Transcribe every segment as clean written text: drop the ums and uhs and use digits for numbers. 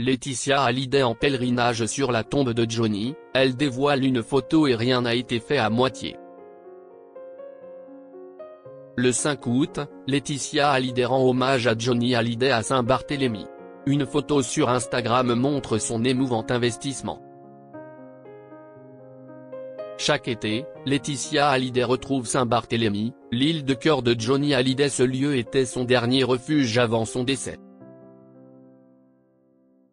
Laetitia Hallyday en pèlerinage sur la tombe de Johnny, elle dévoile une photo et rien n'a été fait à moitié. Le 5 août, Laetitia Hallyday rend hommage à Johnny Hallyday à Saint-Barthélemy. Une photo sur Instagram montre son émouvant investissement. Chaque été, Laetitia Hallyday retrouve Saint-Barthélemy, l'île de cœur de Johnny Hallyday. Ce lieu était son dernier refuge avant son décès.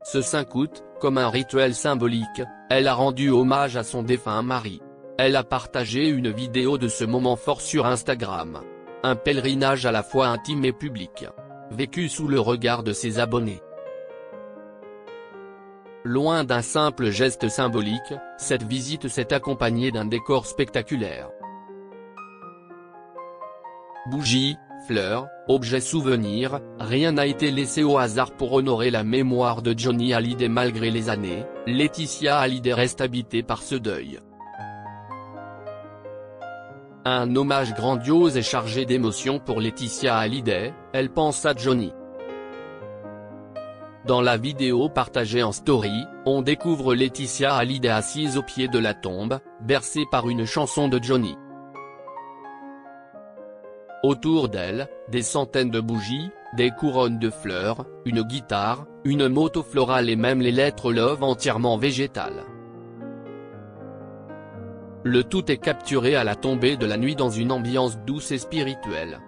Ce 5 août, comme un rituel symbolique, elle a rendu hommage à son défunt mari. Elle a partagé une vidéo de ce moment fort sur Instagram. Un pèlerinage à la fois intime et public, vécu sous le regard de ses abonnés. Loin d'un simple geste symbolique, cette visite s'est accompagnée d'un décor spectaculaire. Bougies, fleurs, objets souvenirs, rien n'a été laissé au hasard pour honorer la mémoire de Johnny Hallyday. Malgré les années, Laetitia Hallyday reste habitée par ce deuil. Un hommage grandiose et chargé d'émotions pour Laetitia Hallyday, elle pense à Johnny. Dans la vidéo partagée en story, on découvre Laetitia Hallyday assise au pied de la tombe, bercée par une chanson de Johnny. Autour d'elle, des centaines de bougies, des couronnes de fleurs, une guitare, une moto florale et même les lettres Love entièrement végétales. Le tout est capturé à la tombée de la nuit dans une ambiance douce et spirituelle.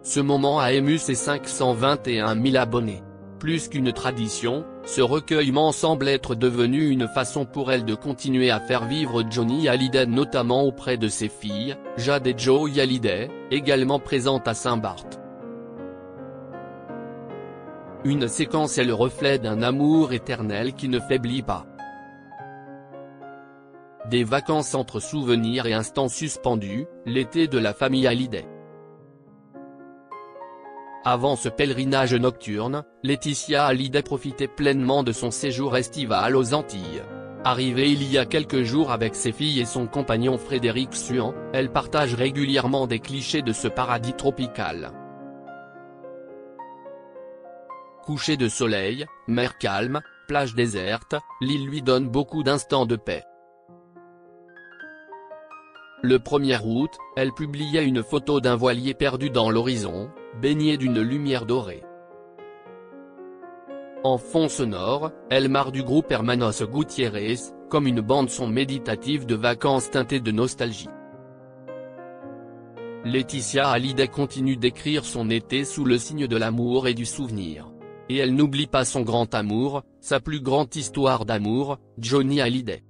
Ce moment a ému ses 521 000 abonnés. Plus qu'une tradition, ce recueillement semble être devenu une façon pour elle de continuer à faire vivre Johnny Hallyday, notamment auprès de ses filles, Jade et Joey Hallyday, également présentes à Saint-Barth. Une séquence est le reflet d'un amour éternel qui ne faiblit pas. Des vacances entre souvenirs et instants suspendus, l'été de la famille Hallyday. Avant ce pèlerinage nocturne, Laetitia Hallyday profitait pleinement de son séjour estival aux Antilles. Arrivée il y a quelques jours avec ses filles et son compagnon Frédéric Suhan, elle partage régulièrement des clichés de ce paradis tropical. Coucher de soleil, mer calme, plage déserte, l'île lui donne beaucoup d'instants de paix. Le 1er août, elle publiait une photo d'un voilier perdu dans l'horizon, baigné d'une lumière dorée. En fond sonore, elle marre du groupe Hermanos Gutiérrez, comme une bande-son méditative de vacances teintée de nostalgie. Laetitia Hallyday continue d'écrire son été sous le signe de l'amour et du souvenir. Et elle n'oublie pas son grand amour, sa plus grande histoire d'amour, Johnny Hallyday.